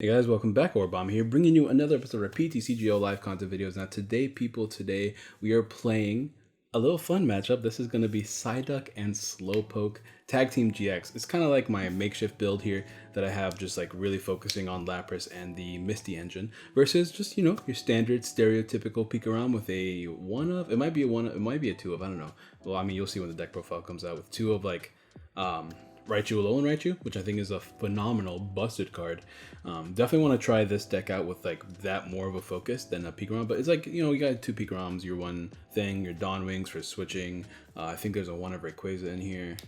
Hey guys, welcome back. Origami here, bringing you another episode of PTCGO live content videos. Now today, we are playing a little fun matchup. This is going to be Psyduck and Slowpoke Tag Team GX. It's kind of like my makeshift build here that I have, just like really focusing on Lapras and the Misty engine versus just, your standard stereotypical PikaRom with a one of, it might be a one, it might be a two of, I don't know. Well, I mean, you'll see when the deck profile comes out with two of like, Raichu, Alolan Raichu, which I think is a phenomenal busted card. Definitely want to try this deck out with like that more of a focus than a PikaRom, but it's like, you got two PikaRoms, your one thing, your Dawn Wings for switching. I think there's a one of Rayquaza in here.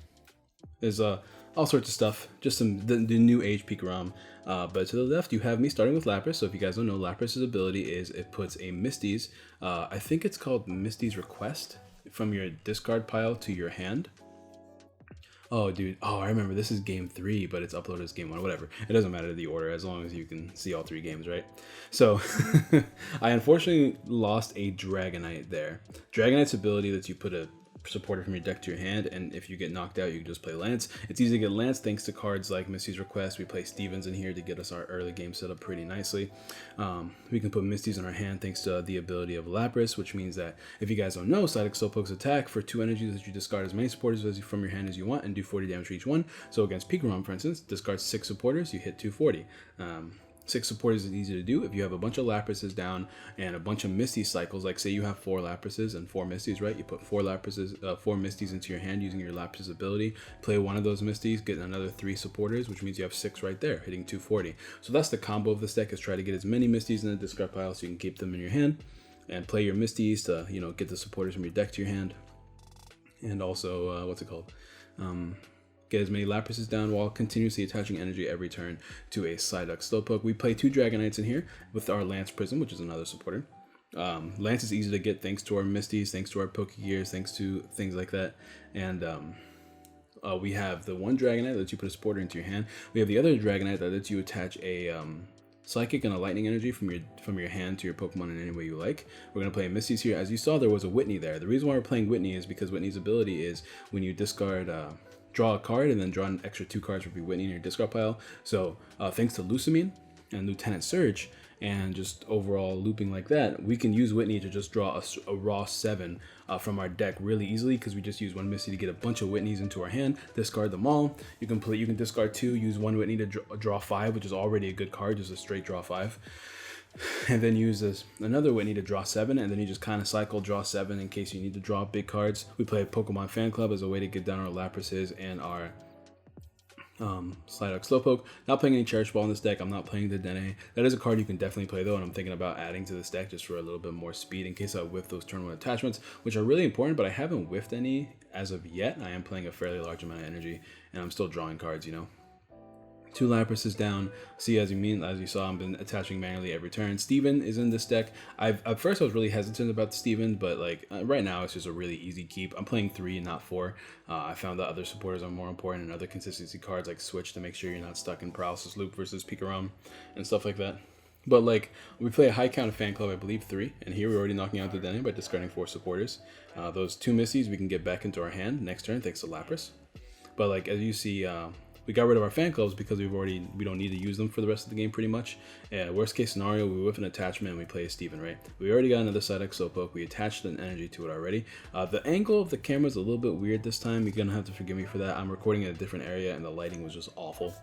There's all sorts of stuff, just the new age PikaRom. But to the left, you have me starting with Lapras. So if you guys don't know, Lapras's ability is it puts a Misty's, I think it's called Misty's Request, from your discard pile to your hand. Oh, dude. Oh, I remember. This is game 3, but it's uploaded as game 1. Whatever. It doesn't matter the order as long as you can see all 3 games, right? So, I unfortunately lost a Dragonite there. Dragonite's ability lets you put a supporter from your deck to your hand, and if you get knocked out, you can just play Lance. It's easy to get Lance thanks to cards like Misty's Request. We play Stevens in here to get us our early game set up pretty nicely. We can put Misty's in our hand thanks to the ability of Lapras, which means that if you guys don't know, Psyduck Slowpoke's attack for 2 energies that you discard as many supporters from your hand as you want and do 40 damage for each one. So against PikaRom, for instance, discard 6 supporters, you hit 240. 6 supporters is easy to do. If you have a bunch of Laprases down and a bunch of Misty cycles, like say you have 4 Laprases and 4 Misties, right? You put 4 Misties into your hand using your Lapras ability, play one of those Misties, get another 3 supporters, which means you have 6 right there, hitting 240. So that's the combo of this deck, is try to get as many Misties in the discard pile so you can keep them in your hand, and play your Misties to, get the supporters from your deck to your hand. And also, get as many Laprases down while continuously attaching energy every turn to a Psyduck Slowpoke. We play 2 Dragonites in here with our Lance Prism, which is another supporter. Lance is easy to get thanks to our Misties, thanks to our Pokegears, thanks to things like that. And we have the one Dragonite that lets you put a supporter into your hand. We have the other Dragonite that lets you attach a Psychic and a Lightning Energy from your hand to your Pokemon in any way you like. We're going to play a Misty's here. As you saw, there was a Whitney there. The reason why we're playing Whitney is because Whitney's ability is when you discard... draw a card and then draw an extra 2 cards for Whitney in your discard pile. So thanks to Lusamine and Lieutenant Surge and just overall looping like that, we can use Whitney to just draw a raw 7 from our deck really easily, because we just use one Misty to get a bunch of Whitneys into our hand, discard them all. You can discard 2, use one Whitney to draw 5, which is already a good card, just a straight draw 5. And then use another Whitney to draw 7, and then you just kind of cycle draw 7 in case you need to draw big cards. We play Pokemon Fan Club as a way to get down our Laprases and our Psyduck Slowpoke. Not playing any Cherish Ball in this deck. I'm not playing the Dene. That is a card you can definitely play though, and I'm thinking about adding to this deck just for a little bit more speed in case I whiff those turn 1 attachments, which are really important, but I haven't whiffed any as of yet. I am playing a fairly large amount of energy, and I'm still drawing cards, 2 Laprases down. See, as you saw, I've been attaching manually every turn. Steven is in this deck. At first I was really hesitant about Steven, but right now it's just a really easy keep. I'm playing 3 and not 4. I found that other supporters are more important, and other consistency cards like Switch to make sure you're not stuck in Paralysis Loop versus PikaRom and stuff like that. But we play a high count of Fan Club, I believe 3, and here we're already knocking out the Dene by discarding 4 supporters. Those 2 Misties we can get back into our hand next turn thanks to Lapras. But as you see, we got rid of our Fan Clubs because we don't need to use them for the rest of the game pretty much. Worst case scenario, we whiff an attachment and we play a Steven, right? We already got another Psyduck Slowpoke. We attached an energy to it already. The angle of the camera is a little bit weird this time. You're gonna have to forgive me for that. I'm recording in a different area and the lighting was just awful.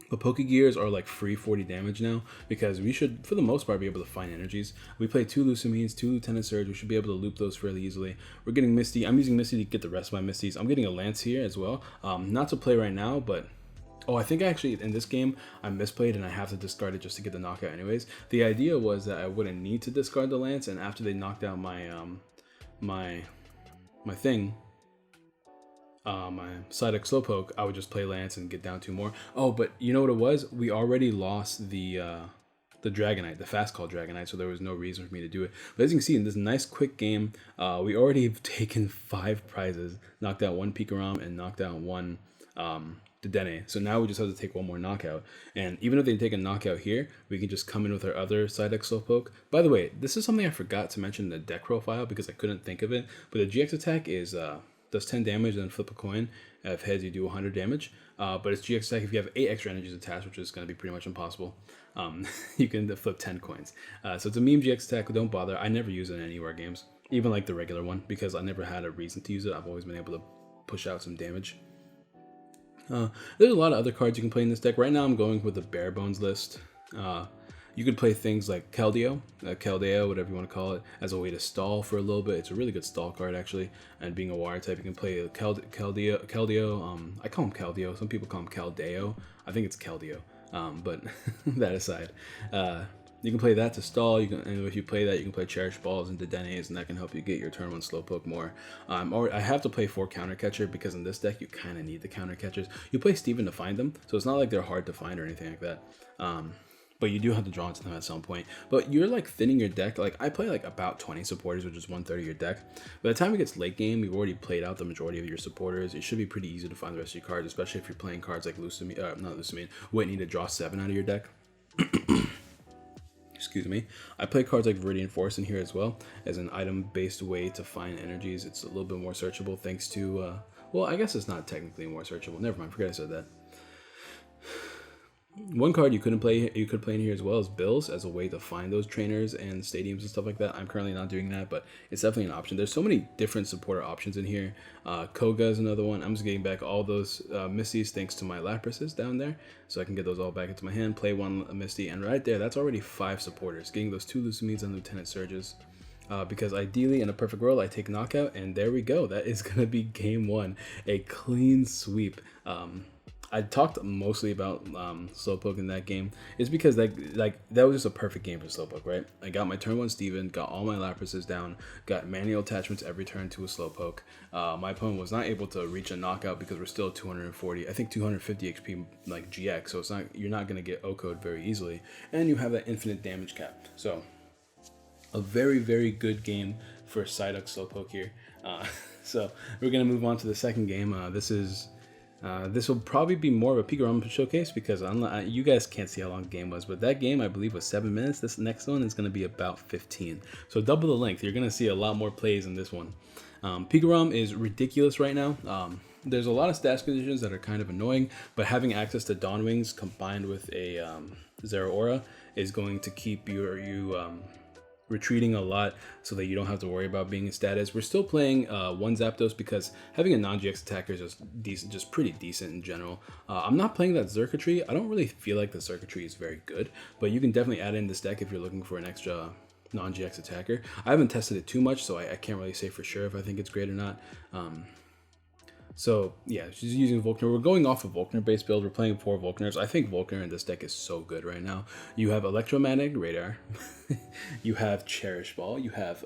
But Pokegears are free 40 damage now, because we should, for the most part, be able to find energies. We play 2 Lusamines, 2 Lieutenant Surge. We should be able to loop those fairly easily. We're getting Misty. I'm using Misty to get the rest of my Misties. I'm getting a Lance here as well. Not to play right now, but... Oh, I think actually in this game I misplayed and I have to discard it just to get the knockout anyways. The idea was that I wouldn't need to discard the Lance, and after they knocked out my my Psyduck Slowpoke, I would just play Lance and get down 2 more. Oh, but you know what it was? We already lost the Dragonite, the fast call Dragonite, so there was no reason for me to do it. But as you can see in this nice quick game, we already have taken 5 prizes, knocked out 1 PikaRom and knocked out 1 Dene. So now we just have to take 1 more knockout. And even if they take a knockout here, we can just come in with our other Psyduck Slowpoke. By the way, this is something I forgot to mention in the deck profile because I couldn't think of it, but the GX attack is... does 10 damage and then flip a coin, If heads, you do 100 damage. But it's GX attack if you have 8 extra energies attached, which is going to be pretty much impossible. You can flip 10 coins. So it's a meme GX attack. Don't bother. I never use it in any war games, even like the regular one, because I never had a reason to use it. I've always been able to push out some damage. There's a lot of other cards you can play in this deck. Right now I'm going with the bare bones list. You could play things like Keldeo, whatever you want to call it, as a way to stall for a little bit. It's a really good stall card, actually. And being a water type, you can play Keldeo. I call him Keldeo. Some people call him Keldeo. I think it's Keldeo. But that aside, you can play that to stall. And if you play that, you can play Cherish Balls and Dedenes, and that can help you get your turn 1 Slowpoke more. I have to play 4 Counter Catcher because in this deck, you kind of need the Counter Catchers. You play Steven to find them, so it's not like they're hard to find or anything like that. But you do have to draw into them at some point. But you're like thinning your deck. Like I play like about 20 supporters, which is 1/3 of your deck. By the time it gets late game, you've already played out the majority of your supporters. It should be pretty easy to find the rest of your cards, especially if you're playing cards like Whitney to draw 7 out of your deck. Excuse me. I play cards like Viridian Force in here as well as an item-based way to find energies. It's a little bit more searchable thanks to, well, I guess it's not technically more searchable. Never mind, forget I said that. One card you could play in here as well is Bills as a way to find those trainers and stadiums and stuff like that. I'm currently not doing that, but it's definitely an option. There's so many different supporter options in here. Koga is another one. I'm just getting back all those Misties thanks to my Laprases down there, so I can get those all back into my hand, play 1 Misty, and right there, that's already 5 supporters. Getting those 2 Lucamides and Lieutenant Surges. Because ideally, in a perfect world, I take Knockout, and there we go. That is going to be game 1. A clean sweep. I talked mostly about Slowpoke in that game. It's because that was just a perfect game for Slowpoke, right? I got my turn 1 Steven, got all my Laprases down, got manual attachments every turn to a Slowpoke. My opponent was not able to reach a knockout because we're still 240, I think 250 HP like GX, so you're not going to get O-code very easily, and you have that infinite damage cap. So a very, very good game for Psyduck Slowpoke here. So we're going to move on to the second game. This will probably be more of a PikaRom showcase because you guys can't see how long the game was, but that game I believe was 7 minutes. This next one is going to be about 15. So double the length. You're going to see a lot more plays in this one. PikaRom is ridiculous right now. There's a lot of stats conditions that are kind of annoying, but having access to Dawn Wings combined with a Zeraora is going to keep you retreating a lot so that you don't have to worry about being in status. We're still playing 1 Zapdos because having a non-GX attacker is just decent, just pretty decent in general. I'm not playing that Circuitry. I don't really feel like the Circuitry is very good, but you can definitely add in this deck if you're looking for an extra non-GX attacker. I haven't tested it too much, so I can't really say for sure if I think it's great or not. So yeah, she's using Volkner. We're going off a Volkner-based build. We're playing 4 Volkners. I think Volkner in this deck is so good right now. You have Electromagnetic Radar, you have Cherish Ball, you have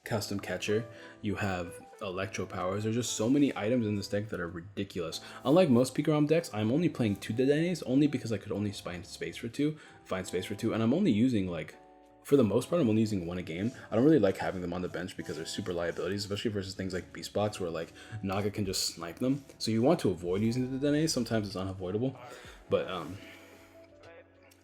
Custom Catcher, you have Electro Powers. There's just so many items in this deck that are ridiculous. Unlike most PikaRom decks, I'm only playing 2 Dedenes only because I could only find space for 2, and I'm only using like, for the most part, I'm only using 1 a game. I don't really like having them on the bench because they're super liabilities, especially versus things like Beast Box where like Naga can just snipe them. So you want to avoid using the Dene. Sometimes it's unavoidable, but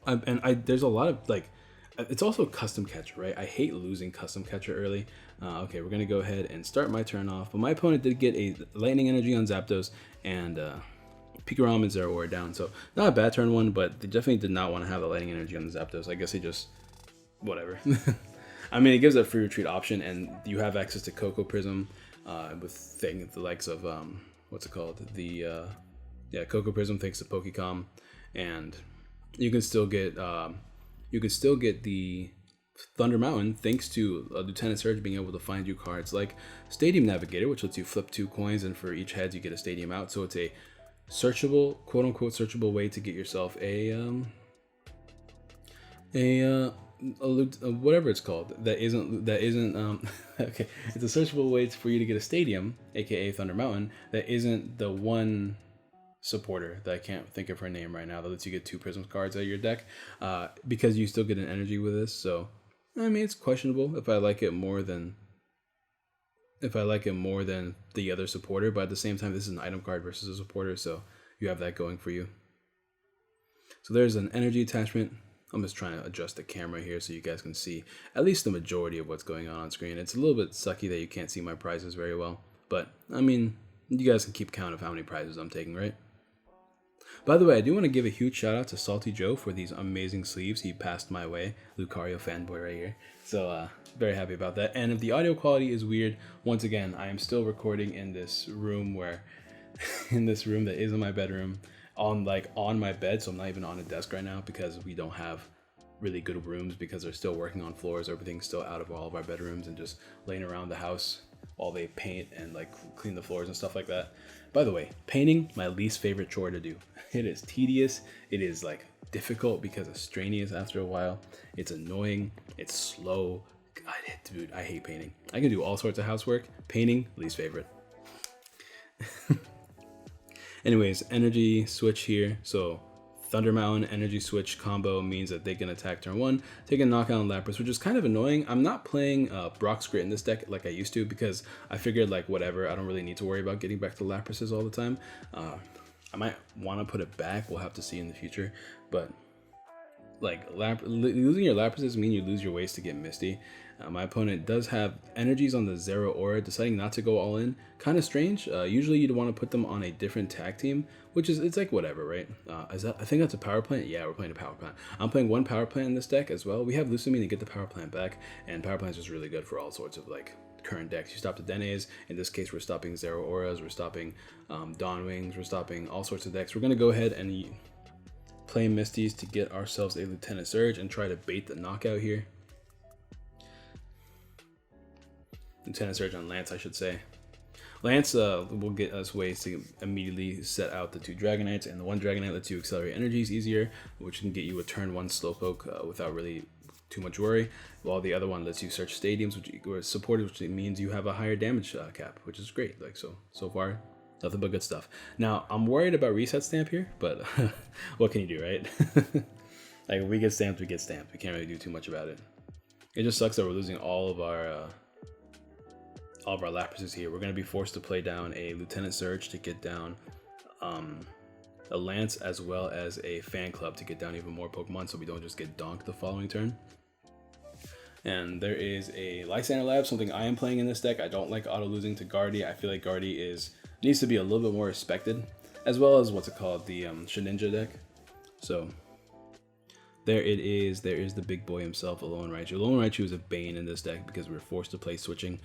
there's a lot of like, it's also Custom Catcher, right? I hate losing Custom Catcher early. Okay, we're gonna go ahead and start my turn off, but my opponent did get a Lightning Energy on Zapdos and PikaRom and Zeraora down, so not a bad turn 1, but they definitely did not want to have the Lightning Energy on the Zapdos. I guess he just whatever. I mean, it gives a free retreat option, and you have access to Coco Prism with the likes of what's it called? Coco Prism thanks to Pokecom, and you can still get the Thunder Mountain thanks to Lieutenant Surge being able to find you cards like Stadium Navigator, which lets you flip 2 coins, and for each head you get a stadium out. So it's a searchable, quote unquote searchable way to get yourself a whatever it's called that isn't okay, it's a searchable way for you to get a stadium, aka Thunder Mountain, that isn't the one supporter that I can't think of her name right now that lets you get 2 Prism cards out of your deck, because you still get an energy with this. So I mean, it's questionable if I like it more than the other supporter, but at the same time this is an item card versus a supporter, so you have that going for you. So there's an energy attachment. I'm just trying to adjust the camera here so you guys can see at least the majority of what's going on screen. It's a little bit sucky that you can't see my prizes very well, but I mean, You guys can keep count of how many prizes I'm taking, right? By the way, I do want to give a huge shout out to Salty Joe for these amazing sleeves he passed my way. Lucario fanboy right here. So very happy about that. And if the audio quality is weird, once again, I am still recording in this room where, in this room that isn't my bedroom, on my bed. So I'm not even on a desk right now because we don't have really good rooms because they're still working on floors. Everything's still out of all of our bedrooms and just laying around the house while they paint and like clean the floors and stuff like that. By the way, painting, my least favorite chore to do. It is tedious. It is like difficult because it's strenuous after a while. It's annoying. It's slow. God, dude, I hate painting. I can do all sorts of housework. Painting, least favorite. Anyways, energy switch here. So Thunder Mountain energy switch combo means that they can attack turn 1, take a knockout on Lapras, which is kind of annoying. I'm not playing Brock's Grit in this deck like I used to because I figured like whatever, I don't really need to worry about getting back to Laprases all the time. I might want to put it back, we'll have to see in the future, but like losing your Laprases mean you lose your ways to get Misty. My opponent does have energies on the Zero Aura, deciding not to go all in. Kind of strange. Usually you'd want to put them on a different tag team, which is, it's like whatever, right? I think that's a power plant. Yeah, we're playing a power plant. I'm playing one power plant in this deck as well. We have Lusamine to get the power plant back, and power plant is just really good for all sorts of like current decks. You stop the Denes. In this case, we're stopping Zero Auras. We're stopping Dawn Wings. We're stopping all sorts of decks. We're gonna go ahead and play Misties to get ourselves a Lieutenant Surge and try to bait the knockout here. Lieutenant Surge on Lance, I should say. Lance will get us ways to immediately set out the 2 Dragonites, and the 1 Dragonite lets you accelerate energies easier, which can get you a turn 1 Slowpoke without really too much worry, while the other one lets you search stadiums, which are supported, which means you have a higher damage cap, which is great. Like so far, nothing but good stuff. Now, I'm worried about reset stamp here, but what can you do, right? Like, if we get stamped, we get stamped. We can't really do too much about it. It just sucks that we're losing all of our Laprases here. We're going to be forced to play down a Lieutenant Surge to get down a Lance, as well as a Fan Club to get down even more Pokemon so we don't just get donked the following turn. And there is a Lysander Lab, something I am playing in this deck. I don't like auto losing to Guardy. I feel like Guardy needs to be a little bit more respected, as well as what's it called, the Shedinja deck. So there it is. There is the big boy himself, Alolan Raichu. Alolan Raichu is a bane in this deck because we're forced to play switching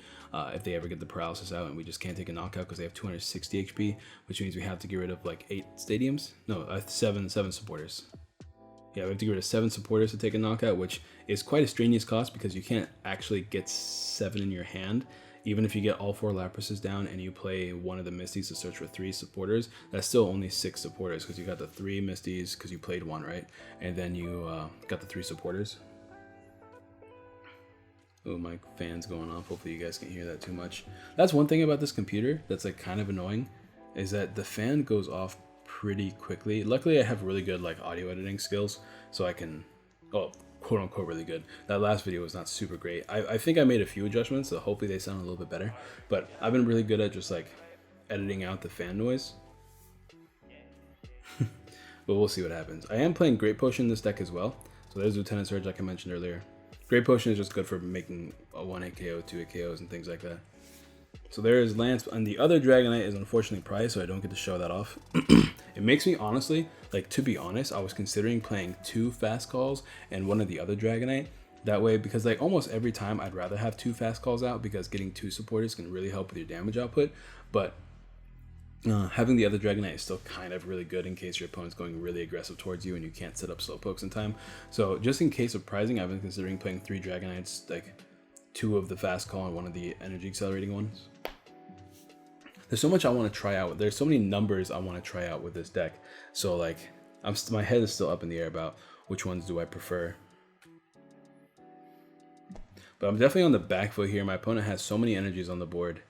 if they ever get the paralysis out, and we just can't take a knockout because they have 260 HP, which means we have to get rid of like 8 stadiums. No, 7 supporters. Yeah, we have to get rid of 7 supporters to take a knockout, which is quite a strenuous cost because you can't actually get 7 in your hand. Even if you get all 4 Laprases down and you play one of the Misties to search for 3 supporters, that's still only 6 supporters because you got the 3 Misties because you played 1, right? And then you got the 3 supporters. Oh, my fan's going off. Hopefully you guys can't hear that too much. That's one thing about this computer that's like kind of annoying, is that the fan goes off pretty quickly. Luckily, I have really good like audio editing skills, so I can, quote unquote, really good. That last video was not super great. I think I made a few adjustments, so hopefully they sound a little bit better. But I've been really good at just like editing out the fan noise. But we'll see what happens. I am playing Great Potion in this deck as well. So there's Lieutenant Surge, like I mentioned earlier. Great Potion is just good for making a 1-hit KO, 2-hit KOs, and things like that. So there is Lance, and the other Dragonite is unfortunately prized, so I don't get to show that off. It makes me honestly, like, to be honest, I was considering playing 2 fast calls and one of the other Dragonite. That way, because like almost every time I'd rather have 2 fast calls out because getting 2 supporters can really help with your damage output. But having the other Dragonite is still kind of really good in case your opponent's going really aggressive towards you and you can't set up Slowpokes in time. So just in case of prizing, I've been considering playing 3 Dragonites, like 2 of the fast call and 1 of the energy accelerating ones. There's so much I want to try out. There's so many numbers I want to try out with this deck. So like, my head is still up in the air about which ones do I prefer. But I'm definitely on the back foot here. My opponent has so many energies on the board.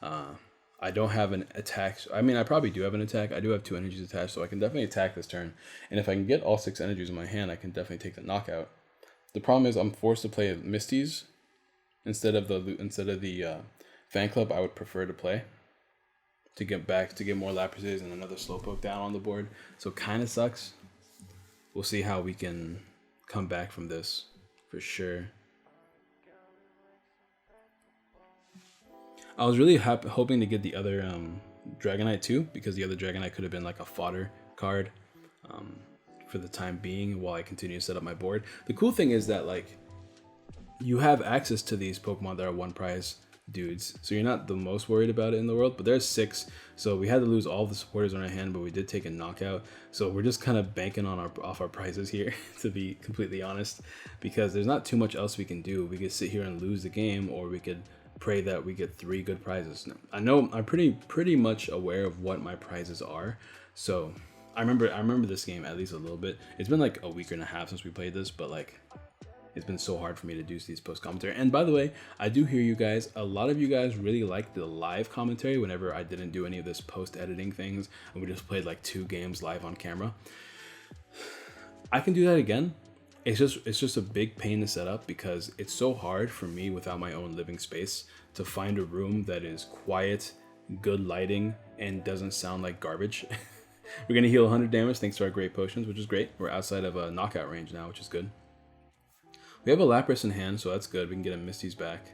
I don't have an attack. I mean, I probably do have an attack. I do have 2 energies attached, so I can definitely attack this turn. And if I can get all 6 energies in my hand, I can definitely take the knockout. The problem is I'm forced to play Misties instead of the Fan Club I would prefer to play to get more Laprases and another Slowpoke down on the board. So kind of sucks. We'll see how we can come back from this for sure. I was really hoping to get the other Dragonite too, because the other Dragonite could have been like a fodder card for the time being while I continue to set up my board. The cool thing is that like you have access to these Pokemon that are one prize dudes, so you're not the most worried about it in the world. But there's 6, so we had to lose all of the supporters on our hand, but we did take a knockout, so we're just kind of banking on off our prizes here to be completely honest, because there's not too much else we can do. We could sit here and lose the game, or we could pray that we get 3 good prizes. I know I'm pretty much aware of what my prizes are, so I remember this game at least a little bit. It's been like a week and a half since we played this, but like it's been so hard for me to do these post commentary. And by the way, I do hear you guys. A lot of you guys really liked the live commentary whenever I didn't do any of this post editing things and we just played like 2 games live on camera. I can do that again. It's just a big pain to set up because it's so hard for me without my own living space to find a room that is quiet, good lighting, and doesn't sound like garbage. We're gonna heal 100 damage thanks to our great potions, which is great. We're outside of a knockout range now, which is good. We have a Lapras in hand, so that's good. We can get a Misty's back.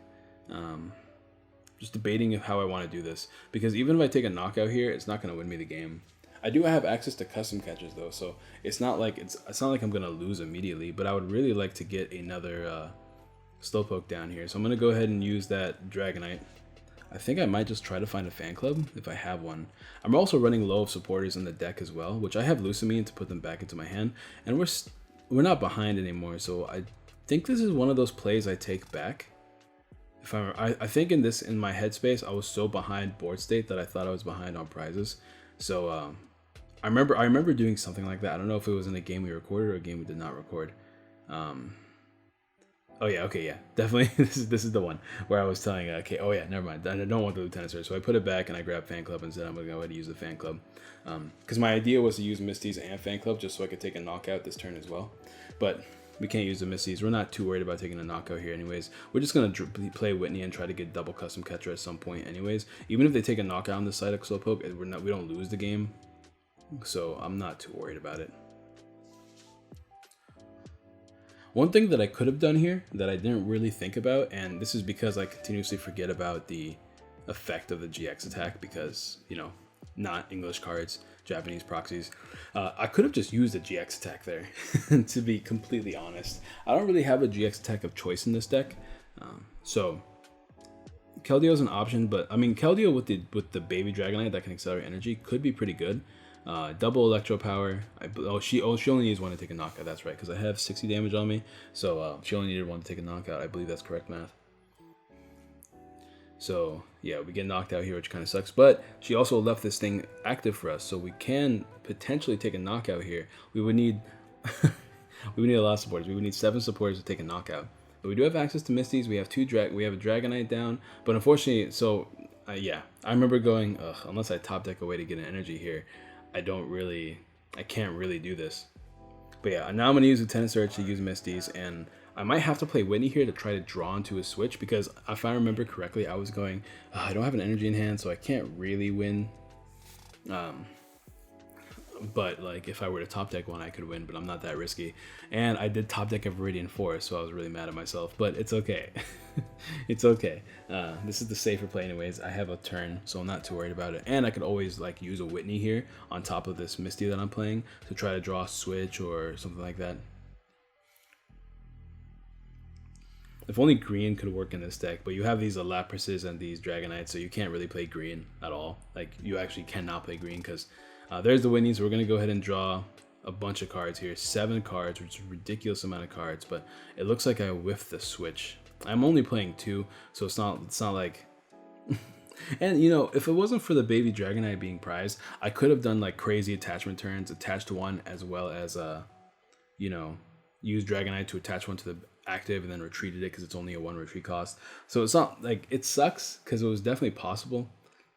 Just debating how I want to do this, because even if I take a knockout here, it's not going to win me the game. I do have access to custom catches though, so it's not like I'm going to lose immediately. But I would really like to get another Slowpoke down here, so I'm going to go ahead and use that Dragonite. I think I might just try to find a fan club if I have one. I'm also running low of supporters in the deck as well, which I have Lusamine to put them back into my hand, and we're not behind anymore, so I think this is one of those plays I take back. If I think in my headspace I was so behind board state that I thought I was behind on prizes. So I remember doing something like that. I don't know if it was in a game we recorded or a game we did not record. Oh yeah, okay, yeah, definitely. This is the one where I was telling, okay, oh yeah, never mind. I don't want the Lieutenant Surge, so I put it back and I grabbed Fan Club and said I'm gonna go ahead and use the Fan Club, because my idea was to use Misty's and Fan Club just so I could take a knockout this turn as well. But we can't use the Misty's. We're not too worried about taking a knockout here, anyways. We're just gonna play Whitney and try to get double custom catcher at some point, anyways. Even if they take a knockout on the Psyduck Slowpoke, we don't lose the game, so I'm not too worried about it. One thing that I could have done here that I didn't really think about, and this is because I continuously forget about the effect of the GX attack because, you know, not English cards, Japanese proxies. I could have just used a GX attack there, to be completely honest. I don't really have a GX attack of choice in this deck, so Keldeo is an option, but I mean Keldeo with the baby Dragonite that can accelerate energy could be pretty good. Double electro power. She only needs one to take a knockout. That's right, because I have 60 damage on me, so she only needed one to take a knockout. I believe that's correct math. So yeah, we get knocked out here, which kind of sucks. But she also left this thing active for us, so we can potentially take a knockout here. We would need we would need a lot of supporters. We would need 7 supporters to take a knockout. But we do have access to Misty's. We have we have a Dragonite down, but unfortunately, so yeah, I remember going, unless I top deck a way to get an energy here, I can't really do this. But yeah, now I'm going to use Lieutenant Surge to use Misty's, and I might have to play Whitney here to try to draw into a switch, because if I remember correctly, I was going, I don't have an energy in hand, so I can't really win. But like if I were to top deck one, I could win, but I'm not that risky. And I did top deck a Viridian Forest, so I was really mad at myself, but it's okay. It's okay. This is the safer play anyways. I have a turn, so I'm not too worried about it. And I could always like use a Whitney here on top of this Misty that I'm playing to try to draw a switch or something like that. If only green could work in this deck, but you have these Laprases and these Dragonites, so you can't really play green at all. Like you actually cannot play green because there's the Whitney, so we're going to go ahead and draw a bunch of cards here. 7 cards, which is a ridiculous amount of cards, but it looks like I whiffed the switch. I'm only playing 2, so it's not like... And, you know, if it wasn't for the baby Dragonite being prized, I could have done, like, crazy attachment turns, attached one, as well as, you know, use Dragonite to attach one to the active and then retreated it because it's only a 1 retreat cost. So it's not, like, it sucks because it was definitely possible.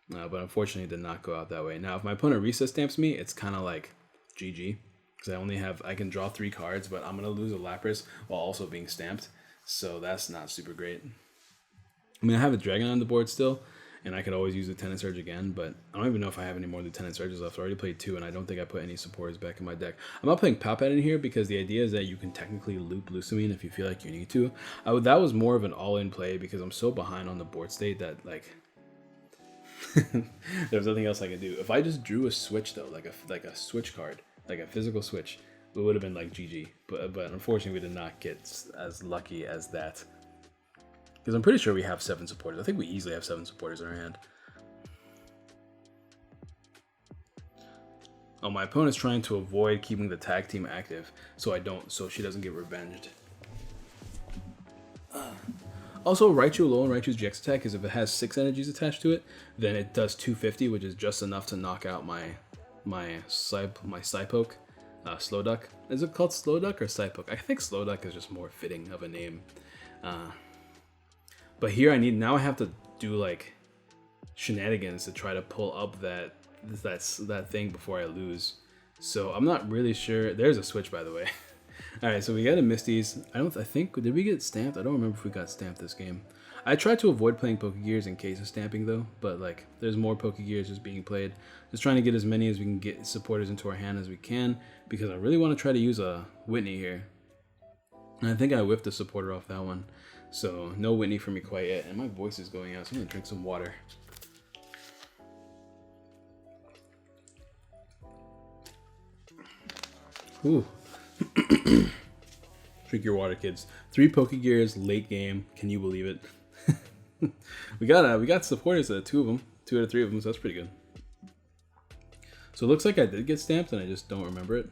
But unfortunately, it did not go out that way. Now, if my opponent reset stamps me, it's kind of like GG. Because I can draw 3 cards, but I'm going to lose a Lapras while also being stamped. So that's not super great. I mean, I have a Dragon on the board still, and I could always use Lieutenant Surge again, but I don't even know if I have any more Lieutenant Surges left. I already played 2, and I don't think I put any supporters back in my deck. I'm not playing Palpad in here because the idea is that you can technically loop Lusamine if you feel like you need to. That was more of an all-in play because I'm so behind on the board state that, like... There's nothing else I can do. If I just drew a switch though, like a switch card, like a physical switch, it would have been like GG. But unfortunately, we did not get as lucky as that. Because I'm pretty sure we have 7 supporters. I think we easily have 7 supporters in our hand. Oh, my opponent's trying to avoid keeping the tag team active, so she doesn't get revenged. Also, Raichu alone, Raichu's GX attack is if it has 6 energies attached to it, then it does 250, which is just enough to knock out my Psypoke, Slowduck. Is it called Slowduck or Psypoke? I think Slowduck is just more fitting of a name. But here now I have to do like shenanigans to try to pull up that thing before I lose. So I'm not really sure. There's a switch, by the way. All right, so we got a Misty's. I think, did we get stamped? I don't remember if we got stamped this game. I tried to avoid playing Pokegears in case of stamping though, but like there's more Pokegears just being played. Just trying to get as many as we can get supporters into our hand as we can, because I really want to try to use a Whitney here. And I think I whiffed a supporter off that one. So no Whitney for me quite yet, and my voice is going out, so I'm gonna drink some water. Ooh. Drink your water, kids. 3 Pokegears late game. Can you believe it? we got supporters, 2 of them, 2 out of 3 of them, so that's pretty good. So it looks like I did get stamped, and I just don't remember it.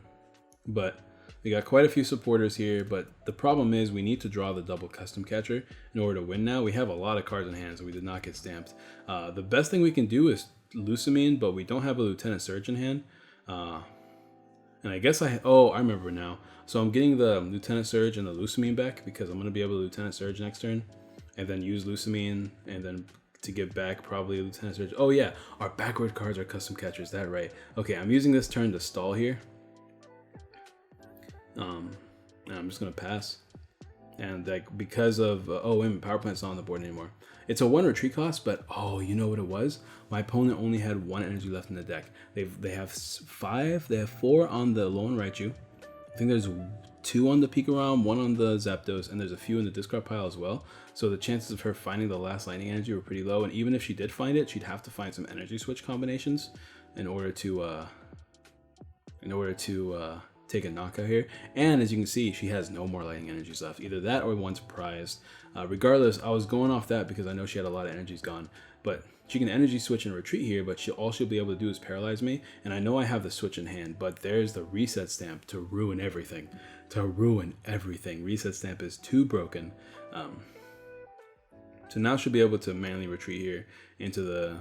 But we got quite a few supporters here, but the problem is we need to draw the double custom catcher in order to win now. We have a lot of cards in hand, so we did not get stamped. The best thing we can do is Lusamine, but we don't have a Lieutenant Surge in hand. And I guess I remember now. So I'm getting the Lieutenant Surge and the Lusamine back because I'm going to be able to Lieutenant Surge next turn. And then use Lusamine and then to give back probably Lieutenant Surge. Oh yeah, our backward cards are custom catchers, that right. Okay, I'm using this turn to stall here. And I'm just going to pass. And like because of, oh wait a minute, Power Plant's not on the board anymore. It's a 1 retreat cost, but oh, you know what it was? My opponent only had 1 energy left in the deck. They have 4 on the Alolan Raichu. I think there's 2 on the PikaRom, 1 on the Zapdos, and there's a few in the discard pile as well. So the chances of her finding the last lightning energy were pretty low, and even if she did find it, she'd have to find some energy switch combinations in order to take a knockout here. And as you can see, she has no more lightning energies left. Either that or one's prized. Regardless, I was going off that because I know she had a lot of energies gone. But she can energy switch and retreat here, but all she'll be able to do is paralyze me. And I know I have the switch in hand, but there's the reset stamp to ruin everything. To ruin everything. Reset stamp is too broken. So now she'll be able to manually retreat here into the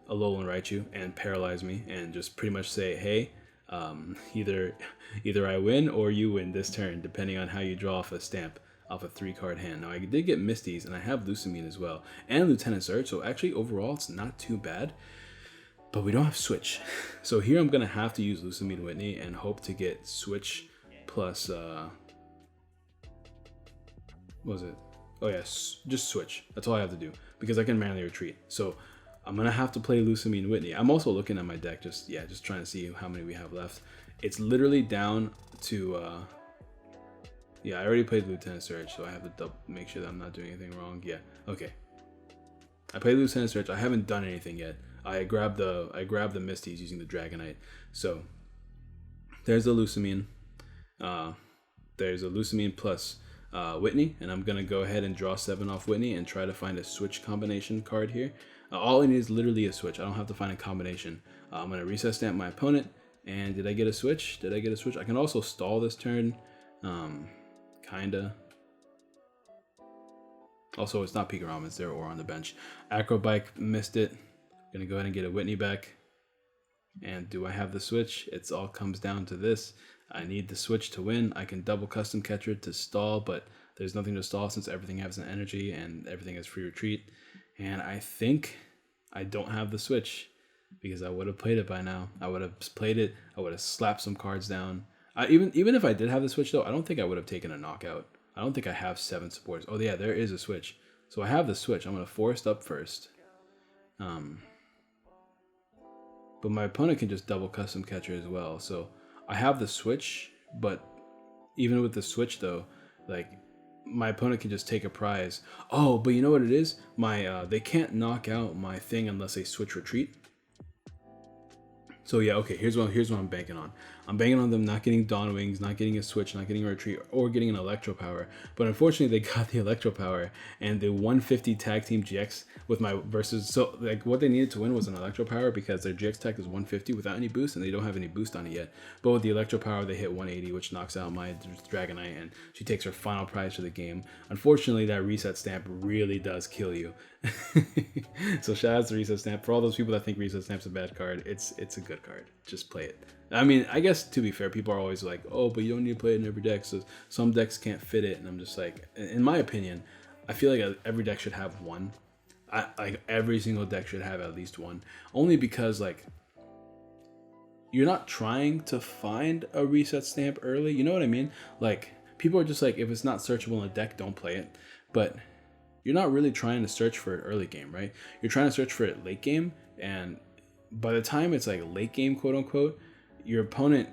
Alolan Raichu and paralyze me and just pretty much say, hey, either I win or you win this turn, depending on how you draw off a stamp off a 3-card hand. Now I did get Misty's and I have Lusamine as well and Lieutenant Surge, so actually overall it's not too bad, but we don't have Switch. So here I'm gonna have to use Lusamine Whitney and hope to get Switch plus what was it? Oh yes, just Switch. That's all I have to do because I can manually retreat. So I'm gonna have to play Lusamine Whitney. I'm also looking at my deck, just trying to see how many we have left. It's literally down to I already played Lieutenant Surge, so I have to make sure that I'm not doing anything wrong. Yeah, okay. I played Lieutenant Surge. I haven't done anything yet. I grabbed the Misty's using the Dragonite. So there's the Lusamine. There's a Lusamine plus Whitney, and I'm gonna go ahead and draw 7 off Whitney and try to find a switch combination card here. All I need is literally a switch. I don't have to find a combination. I'm gonna reset stamp my opponent. And did I get a switch? Did I get a switch? I can also stall this turn. Kinda. Also, it's not PikaRom, it's there or on the bench. Acrobike missed it. Gonna go ahead and get a Whitney back. And do I have the switch? It all comes down to this. I need the switch to win. I can double custom catcher to stall, but there's nothing to stall since everything has an energy and everything is free retreat. And I think I don't have the switch because I would have played it by now. I would have played it. I would have slapped some cards down. Even if I did have the switch though, I don't think I would have taken a knockout. I don't think I have 7 supporters. Oh yeah, there is a switch. So I have the switch. I'm gonna forest up first. But my opponent can just double custom catcher as well. So I have the switch, but even with the switch though, like my opponent can just take a prize. Oh, but you know what it is? My they can't knock out my thing unless they switch retreat. So yeah, okay, here's what I'm banking on. I'm banking on them not getting Dawn Wings, not getting a switch, not getting a retreat, or getting an Electro Power. But unfortunately, they got the Electro Power and the 150 Tag Team GX with my versus. So like what they needed to win was an Electro Power because their GX Tech is 150 without any boost, and they don't have any boost on it yet. But with the Electro Power, they hit 180, which knocks out my Dragonite, and she takes her final prize for the game. Unfortunately, that reset stamp really does kill you. So shout out to Reset Stamp. For all those people that think Reset Stamp's a bad card, it's a good card. Just play it. I mean, I guess to be fair, people are always like, oh, but you don't need to play it in every deck. So some decks can't fit it. And I'm just like, in my opinion, I feel like every deck should have one. Like every single deck should have at least one. Only because like you're not trying to find a Reset Stamp early. You know what I mean? Like people are just like, if it's not searchable in a deck, don't play it. But you're not really trying to search for it early game, right? You're trying to search for it late game, and by the time it's like late game, quote unquote, your opponent,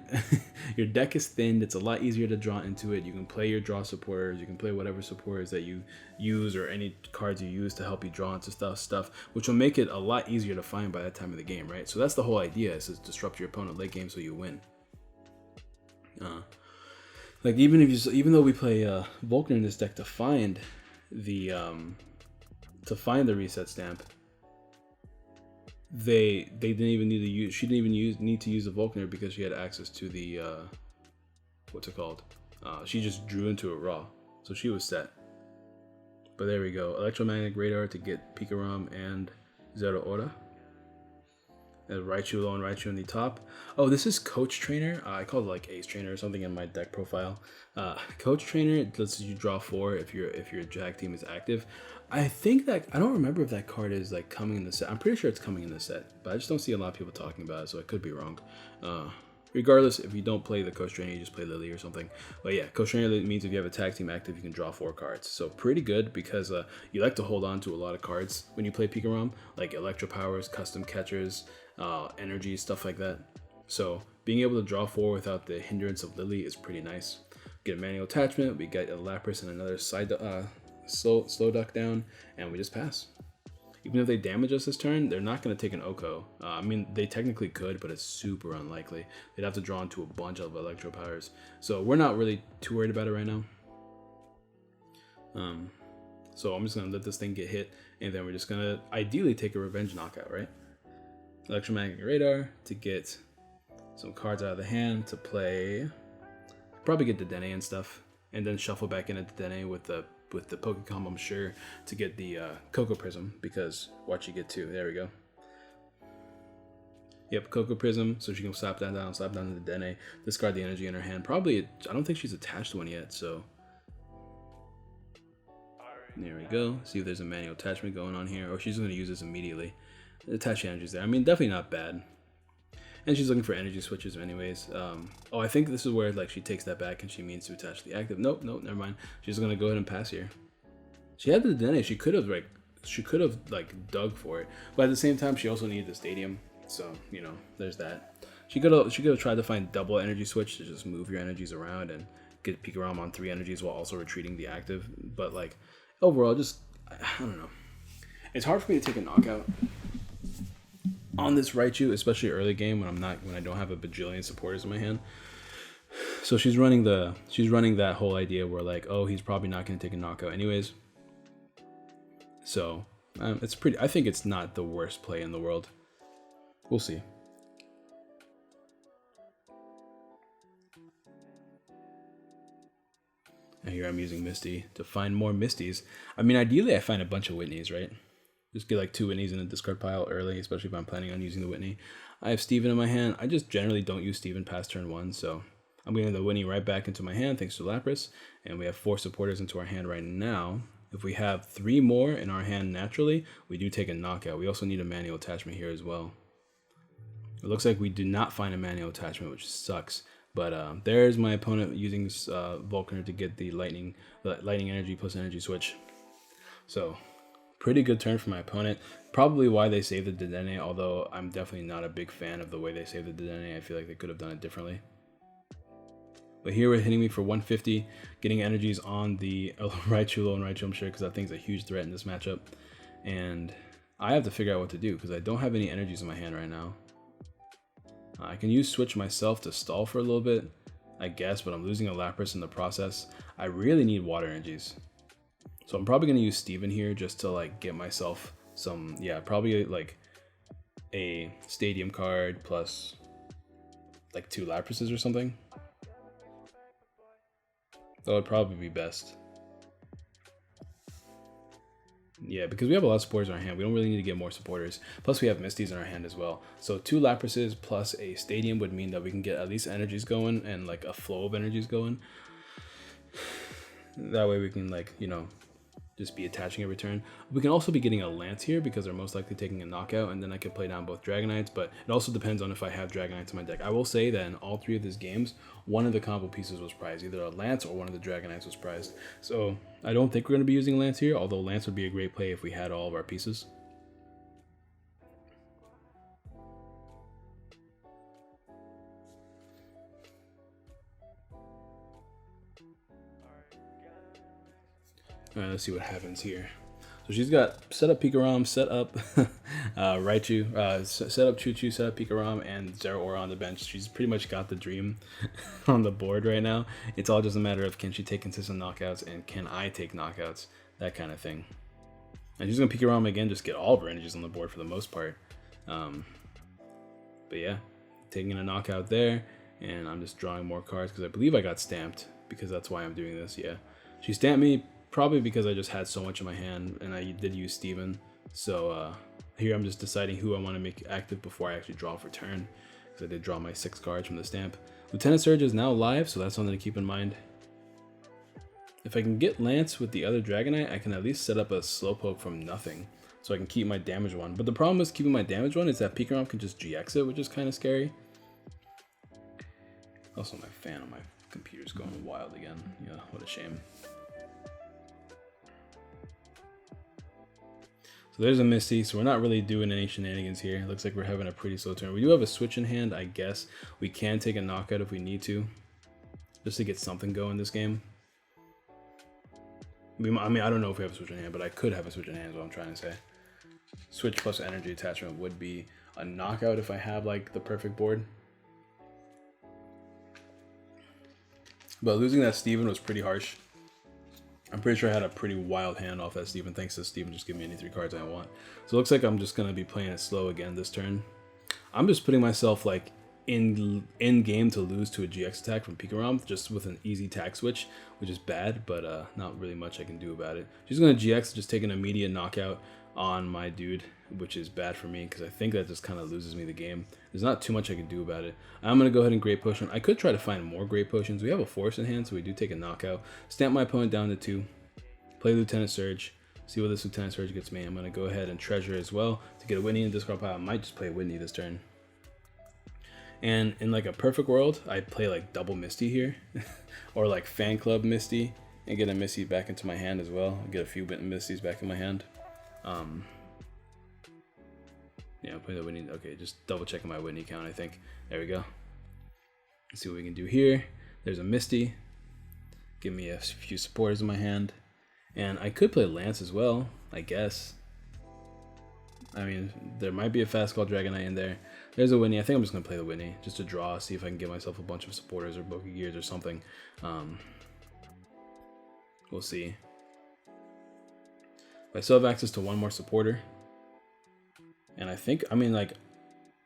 your deck is thinned. It's a lot easier to draw into it. You can play your draw supporters. You can play whatever supporters that you use or any cards you use to help you draw into stuff, which will make it a lot easier to find by that time of the game, right? So that's the whole idea, is to disrupt your opponent late game so you win. Like even though we play Vulcan in this deck to find the Reset Stamp, they didn't even need to use. She didn't even need to use the Vulcaner because she had access to the what's it called? She just drew into it raw, so she was set. But there we go. Electromagnetic Radar to get PikaRom and Zeraora. Raichu, low and Raichu in the top. Oh, this is Coach Trainer. I call it like Ace Trainer or something in my deck profile. Coach Trainer lets you draw 4 if your Jag team is active. I think that I don't remember if that card is like coming in the set. I'm pretty sure it's coming in the set, but I just don't see a lot of people talking about it, so I could be wrong. Regardless, if you don't play the Coach Trainer, you just play Lily or something. But yeah, Coach Trainer means if you have a tag team active, you can draw 4 cards. So pretty good because you like to hold on to a lot of cards when you play PikaRom, like Electro Powers, Custom Catchers, Energy, stuff like that. So being able to draw 4 without the hindrance of Lily is pretty nice. Get a manual attachment, we get a Lapras and another Slowduck down, and we just pass. Even if they damage us this turn, they're not going to take an Oko. I mean, they technically could, but it's super unlikely. They'd have to draw into a bunch of Electro Powers. So we're not really too worried about it right now. So I'm just going to let this thing get hit, and then we're just going to ideally take a Revenge Knockout, right? Electromagnetic Radar to get some cards out of the hand to play. Probably get the Dedenne and stuff, and then shuffle back into Dedenne with the Pokecom, I'm sure, to get the Coco Prism, because watch you get 2. There we go. Yep, Coco Prism, so she can slap that down, slap down the Dedenne, discard the energy in her hand. Probably, I don't think she's attached to one yet, so. There we go. See if there's a manual attachment going on here, or she's going to use this immediately. Attach the energies there. I mean, definitely not bad. And she's looking for energy switches anyways. Oh, I think this is where like she takes that back and she means to attach the active. Nope, never mind. She's gonna go ahead and pass here. She had the Dedenne. She could have like dug for it, but at the same time, she also needed the stadium. So you know, there's that. She could have tried to find double energy switch to just move your energies around and get PikaRom on 3 energies while also retreating the active. But like overall, just I don't know. It's hard for me to take a knockout on this Raichu, especially early game when I don't have a bajillion supporters in my hand. So she's running that whole idea where like, oh, he's probably not going to take a knockout anyways. So it's pretty. I think it's not the worst play in the world. We'll see. And here I'm using Misty to find more Misties. I mean, ideally I find a bunch of Whitneys, right? Just get like 2 Whitneys in the discard pile early, especially if I'm planning on using the Whitney. I have Steven in my hand. I just generally don't use Steven past turn 1, so I'm getting the Whitney right back into my hand thanks to Lapras. And we have 4 supporters into our hand right now. If we have 3 more in our hand naturally, we do take a knockout. We also need a manual attachment here as well. It looks like we do not find a manual attachment, which sucks. But there's my opponent using this Vulcaner to get the lightning energy plus energy switch. So pretty good turn for my opponent. Probably why they saved the Dedenne, although I'm definitely not a big fan of the way they saved the Dedenne. I feel like they could have done it differently. But here we're hitting me for 150, getting energies on the Alolan Raichu, I'm sure, because that thing's a huge threat in this matchup. And I have to figure out what to do because I don't have any energies in my hand right now. I can use Switch myself to stall for a little bit, I guess, but I'm losing a Lapras in the process. I really need water energies. So I'm probably going to use Steven here just to like get myself some, yeah, probably like a Stadium card plus like 2 Laprases or something. That would probably be best. Yeah, because we have a lot of supporters in our hand. We don't really need to get more supporters. Plus we have Misties in our hand as well. So 2 Laprases plus a Stadium would mean that we can get at least energies going and like a flow of energies going. That way we can like, you know, just be attaching every turn. We can also be getting a Lance here because they're most likely taking a knockout, and then I could play down both Dragonites, but it also depends on if I have Dragonites in my deck. I will say that in all 3 of these games, one of the combo pieces was prized. Either a Lance or one of the Dragonites was prized. So I don't think we're going to be using Lance here, although Lance would be a great play if we had all of our pieces. Alright, let's see what happens here. So she's got set up PikaRom, set up Raichu, set up Choo-Choo, set up PikaRom, and Zeraora on the bench. She's pretty much got the dream on the board right now. It's all just a matter of can she take consistent knockouts and can I take knockouts, that kind of thing. And she's going to PikaRom again, just get all of her energies on the board for the most part. But yeah, taking a knockout there, and I'm just drawing more cards because I believe I got stamped because that's why I'm doing this, yeah. She stamped me probably because I just had so much in my hand and I did use Steven. So here I'm just deciding who I want to make active before I actually draw for turn, because I did draw my 6 cards from the stamp. Lieutenant Surge is now live, so that's something to keep in mind. If I can get Lance with the other Dragonite, I can at least set up a Slowpoke from nothing, so I can keep my damage one. But the problem with keeping my damage one is that PikaRom can just GX it, which is kind of scary. Also, my fan on my computer's going wild again. Yeah, what a shame. So there's a Misty, so we're not really doing any shenanigans here. It looks like we're having a pretty slow turn. We do have a Switch in hand, I guess. We can take a knockout if we need to, just to get something going this game. I mean, I don't know if we have a Switch in hand, but I could have a Switch in hand is what I'm trying to say. Switch plus energy attachment would be a knockout if I have like the perfect board. But losing that Steven was pretty harsh. I'm pretty sure I had a pretty wild hand off that Steven, thanks to Steven just giving me any 3 cards I want. So it looks like I'm just going to be playing it slow again this turn. I'm just putting myself like in game to lose to a GX attack from PikaRom just with an easy tag switch, which is bad, but not really much I can do about it. She's going to GX, just take an immediate knockout on my dude, which is bad for me because I think that just kind of loses me the game. There's not too much I can do about it. I'm going to go ahead and Great Potion. I could try to find more Great Potions. We have a Force in hand, so we do take a knockout. Stamp my opponent down to 2. Play Lieutenant Surge. See what this Lieutenant Surge gets me. I'm going to go ahead and Treasure as well to get a Whitney in the discard pile. I might just play Whitney this turn. And in like a perfect world, I'd play like double Misty here. Or like Fan Club Misty and get a Misty back into my hand as well. Get a few Misties back in my hand. Yeah, play the Whitney. Okay, just double checking my Whitney count, I think. There we go. Let's see what we can do here. There's a Misty. Give me a few supporters in my hand. And I could play Lance as well, I guess. I mean, there might be a Fast Call Dragonite in there. There's a Whitney. I think I'm just going to play the Whitney just to draw, see if I can get myself a bunch of supporters or Bulky Gears or something. We'll see. I still have access to 1 more supporter. And I think, I mean, like,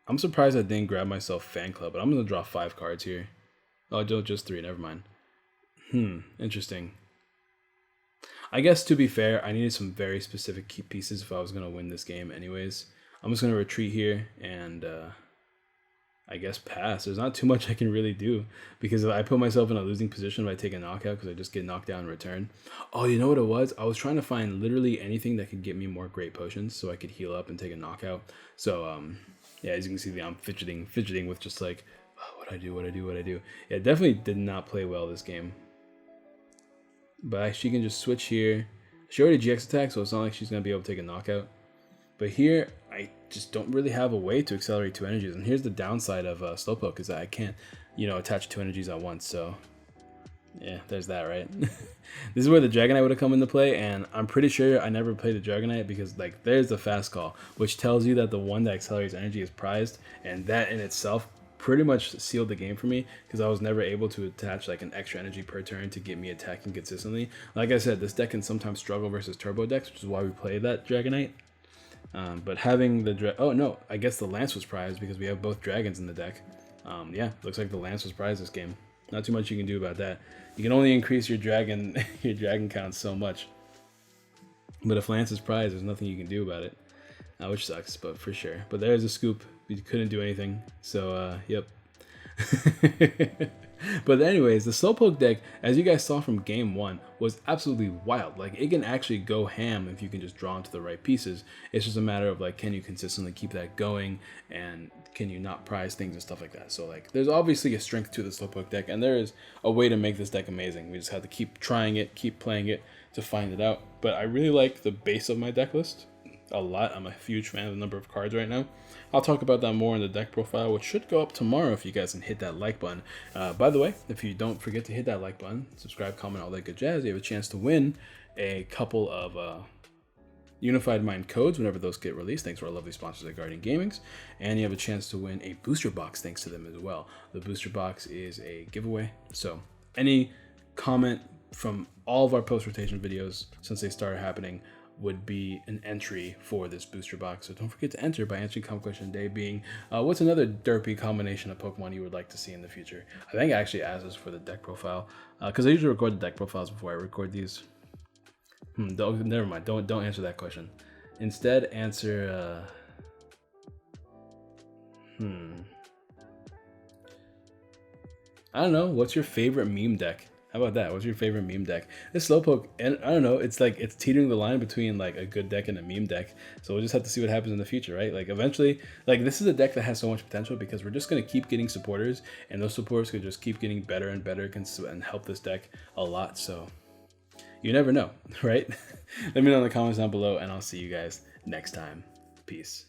I'm surprised I didn't grab myself Fan Club, but I'm going to draw 5 cards here. Oh, just 3, never mind. Interesting. I guess to be fair, I needed some very specific key pieces if I was going to win this game anyways. I'm just going to retreat here and I guess pass. There's not too much I can really do because I put myself in a losing position if I take a knockout because I just get knocked down in return. Oh, you know what it was? I was trying to find literally anything that could get me more Great Potions so I could heal up and take a knockout. So yeah, as you can see, I'm fidgeting with just like, oh, what do I do? Yeah, definitely did not play well this game. But she can just switch here. She already GX attack, so it's not like she's going to be able to take a knockout. But here, I just don't really have a way to accelerate 2 energies. And here's the downside of Slowpoke, is that I can't, you know, attach 2 energies at once. So Yeah, there's that, right? This is where the Dragonite would have come into play, and I'm pretty sure I never played a Dragonite because, like, there's the fast call, which tells you that the one that accelerates energy is prized, and that in itself pretty much sealed the game for me because I was never able to attach like an extra energy per turn to get me attacking consistently. Like I said, this deck can sometimes struggle versus turbo decks, which is why we play that Dragonite. But having the oh no, I guess the Lance was prized because we have both dragons in the deck. Yeah, looks like the Lance was prized this game. Not too much you can do about that. You can only increase your dragon count so much. But if Lance is prized, there's nothing you can do about it, which sucks, but for sure. But there's a scoop. We couldn't do anything, so yep. But anyways, the Slowpoke deck, as you guys saw from game 1, was absolutely wild. Like, it can actually go ham if you can just draw into the right pieces. It's just a matter of, like, can you consistently keep that going, and can you not prize things and stuff like that. So, like, there's obviously a strength to the Slowpoke deck, and there is a way to make this deck amazing. We just have to keep trying it, keep playing it to find it out. But I really like the base of my deck list a lot. I'm a huge fan of the number of cards right now. I'll talk about that more in the deck profile, which should go up tomorrow if you guys can hit that like button. By the way, if you don't forget to hit that like button, subscribe, comment, all that good jazz, you have a chance to win a couple of Unified Mind codes whenever those get released, thanks to our lovely sponsors at Guardian Gamings. And you have a chance to win a booster box thanks to them as well. The booster box is a giveaway, so any comment from all of our post-rotation videos since they started happening would be an entry for this booster box. So don't forget to enter by answering comment question today being, what's another derpy combination of Pokemon you would like to see in the future? I think I actually asked this for the deck profile, because I usually record the deck profiles before I record these. Never mind, don't answer that question. Instead, answer, I don't know, what's your favorite meme deck? How about that? What's your favorite meme deck? This Slowpoke, and I don't know, it's like it's teetering the line between like a good deck and a meme deck. So we'll just have to see what happens in the future, right? Like eventually, like this is a deck that has so much potential because we're just gonna keep getting supporters, and those supporters could just keep getting better and better and help this deck a lot. So you never know, right? Let me know in the comments down below, and I'll see you guys next time. Peace.